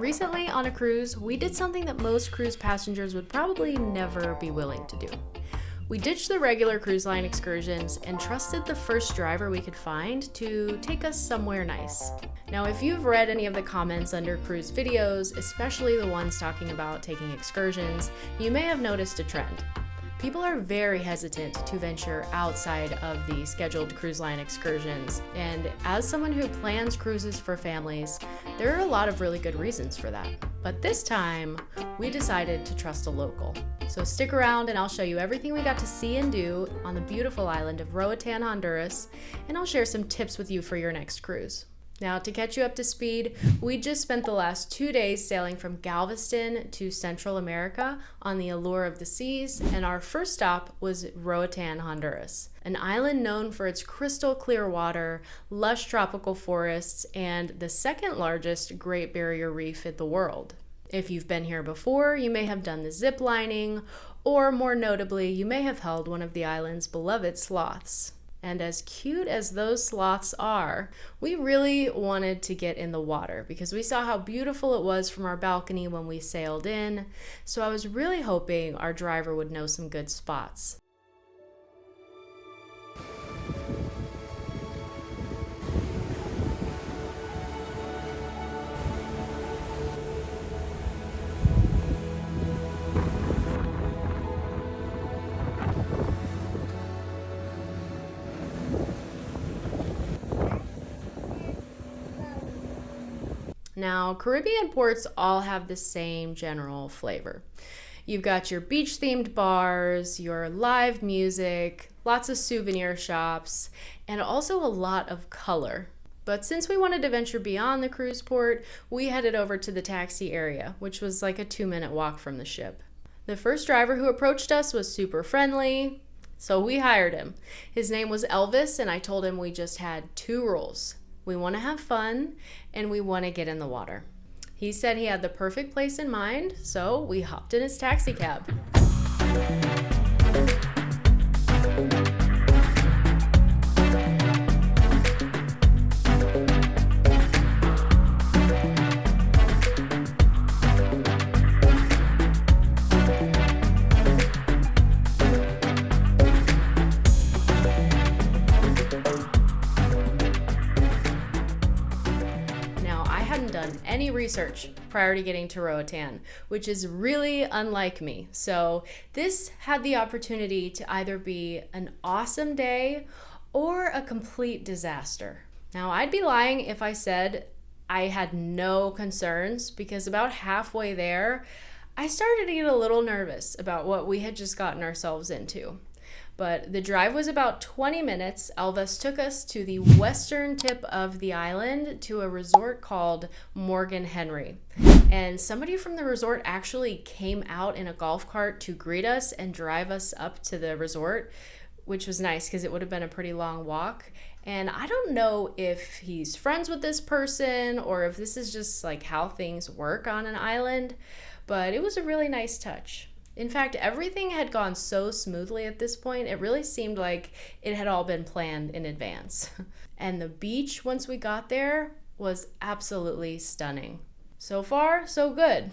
Recently on a cruise, we did something that most cruise passengers would probably never be willing to do. We ditched the regular cruise line excursions and trusted the first driver we could find to take us somewhere nice. Now, if you've read any of the comments under cruise videos, especially the ones talking about taking excursions, you may have noticed a trend. People are very hesitant to venture outside of the scheduled cruise line excursions, and as someone who plans cruises for families, there are a lot of really good reasons for that. But this time, we decided to trust a local. So stick around and I'll show you everything we got to see and do on the beautiful island of Roatan, Honduras, and I'll share some tips with you for your next cruise. Now, to catch you up to speed, we just spent the last 2 days sailing from Galveston to Central America on the Allure of the Seas, and our first stop was Roatan, Honduras, an island known for its crystal clear water, lush tropical forests, and the second largest Great Barrier Reef in the world. If you've been here before, you may have done the zip lining, or more notably, you may have held one of the island's beloved sloths. And as cute as those sloths are, we really wanted to get in the water because we saw how beautiful it was from our balcony when we sailed in. So I was really hoping our driver would know some good spots. Now, Caribbean ports all have the same general flavor. You've got your beach-themed bars, your live music, lots of souvenir shops, and also a lot of color. But since we wanted to venture beyond the cruise port, we headed over to the taxi area, which was like a 2-minute walk from the ship. The first driver who approached us was super friendly, so we hired him. His name was Elvis, and I told him we just had 2 rules. We want to have fun, and we want to get in the water. He said he had the perfect place in mind, so we hopped in his taxi cab. Any research prior to getting to Roatan, which is really unlike me. So this had the opportunity to either be an awesome day or a complete disaster. Now, I'd be lying if I said I had no concerns, because about halfway there, I started to get a little nervous about what we had just gotten ourselves into. But the drive was about 20 minutes. Elvis took us to the western tip of the island to a resort called Morgan Henry. And somebody from the resort actually came out in a golf cart to greet us and drive us up to the resort, which was nice because it would have been a pretty long walk. And I don't know if he's friends with this person or if this is just like how things work on an island, but it was a really nice touch. In fact, everything had gone so smoothly at this point, it really seemed like it had all been planned in advance. And the beach, once we got there, was absolutely stunning. So far, so good.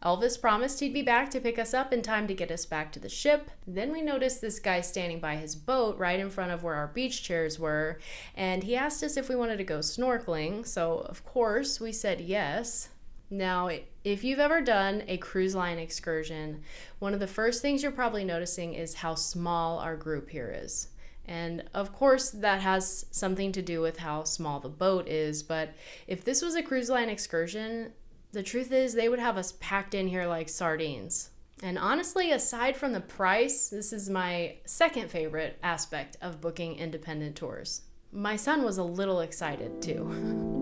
Elvis promised he'd be back to pick us up in time to get us back to the ship. Then we noticed this guy standing by his boat right in front of where our beach chairs were, and he asked us if we wanted to go snorkeling, so of course we said yes. Now, if you've ever done a cruise line excursion, one of the first things you're probably noticing is how small our group here is. And of course, that has something to do with how small the boat is, but if this was a cruise line excursion, the truth is they would have us packed in here like sardines. And honestly, aside from the price, this is my second favorite aspect of booking independent tours. My son was a little excited too.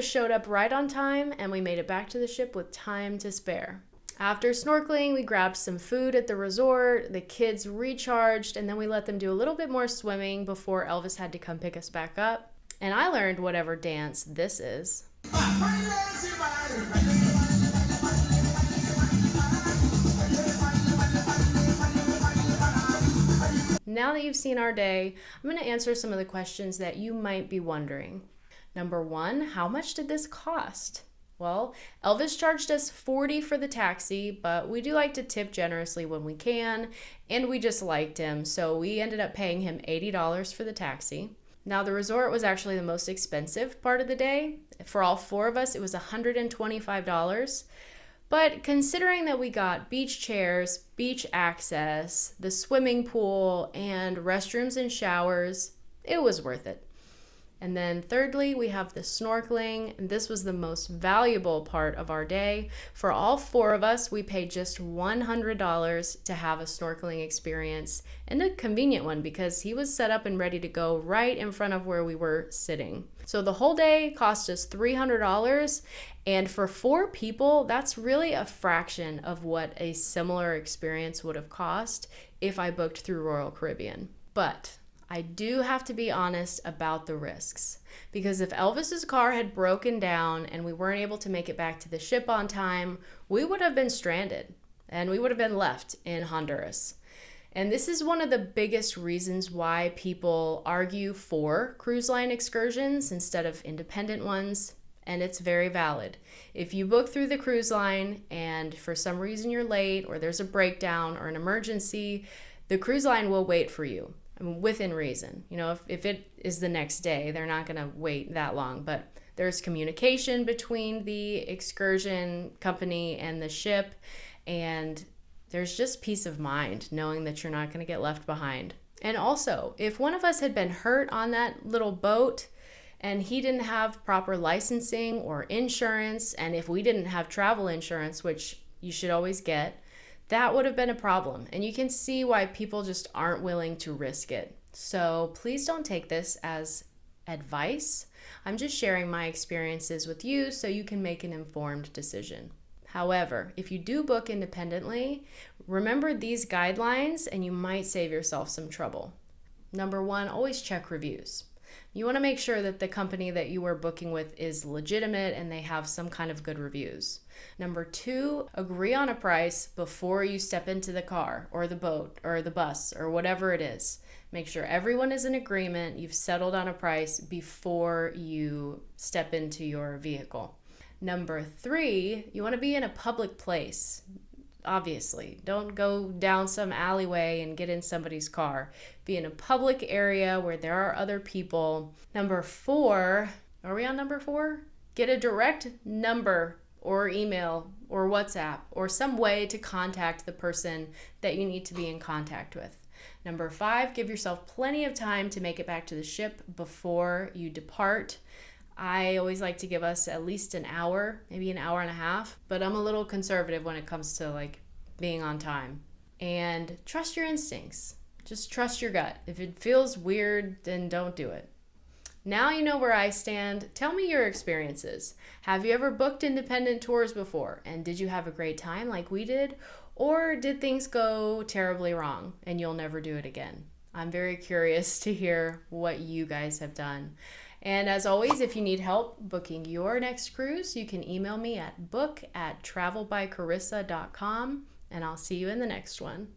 Elvis showed up right on time and we made it back to the ship with time to spare. After snorkeling, we grabbed some food at the resort, the kids recharged, and then we let them do a little bit more swimming before Elvis had to come pick us back up. And I learned whatever dance this is. Now that you've seen our day, I'm going to answer some of the questions that you might be wondering. Number 1, how much did this cost? Well, Elvis charged us $40 for the taxi, but we do like to tip generously when we can, and we just liked him, so we ended up paying him $80 for the taxi. Now, the resort was actually the most expensive part of the day. For all 4 of us, it was $125. But considering that we got beach chairs, beach access, the swimming pool, and restrooms and showers, it was worth it. And then thirdly, we have the snorkeling, and this was the most valuable part of our day. For all 4 of us, we paid just $100 to have a snorkeling experience, and a convenient one because he was set up and ready to go right in front of where we were sitting. So the whole day cost us $300, and for 4 people, that's really a fraction of what a similar experience would have cost if I booked through Royal Caribbean. But I do have to be honest about the risks, because if Elvis's car had broken down and we weren't able to make it back to the ship on time, we would have been stranded and we would have been left in Honduras. And this is one of the biggest reasons why people argue for cruise line excursions instead of independent ones. And it's very valid. If you book through the cruise line and for some reason you're late or there's a breakdown or an emergency, the cruise line will wait for you. Within reason. You know, if it is the next day, they're not going to wait that long, but there's communication between the excursion company and the ship, and there's just peace of mind knowing that you're not going to get left behind. And also, if one of us had been hurt on that little boat and he didn't have proper licensing or insurance, and if we didn't have travel insurance, which you should always get, that would have been a problem, and you can see why people just aren't willing to risk it. So please don't take this as advice. I'm just sharing my experiences with you so you can make an informed decision. However, if you do book independently, remember these guidelines and you might save yourself some trouble. Number 1, always check reviews. You want to make sure that the company that you are booking with is legitimate and they have some kind of good reviews. Number 2, agree on a price before you step into the car or the boat or the bus or whatever it is. Make sure everyone is in agreement, you've settled on a price before you step into your vehicle. Number 3, you want to be in a public place. Obviously, don't go down some alleyway and get in somebody's car. Be in a public area where there are other people. Number 4, are we on number 4? Get a direct number or email or WhatsApp or some way to contact the person that you need to be in contact with. Number 5, give yourself plenty of time to make it back to the ship before you depart. I always like to give us at least an hour, maybe an hour and a half, but I'm a little conservative when it comes to being on time. And trust your instincts. Just trust your gut. If it feels weird, then don't do it. Now you know where I stand. Tell me your experiences. Have you ever booked independent tours before? And did you have a great time like we did? Or did things go terribly wrong and you'll never do it again? I'm very curious to hear what you guys have done. And as always, if you need help booking your next cruise, you can email me at book@travelbycarissa.com, and I'll see you in the next one.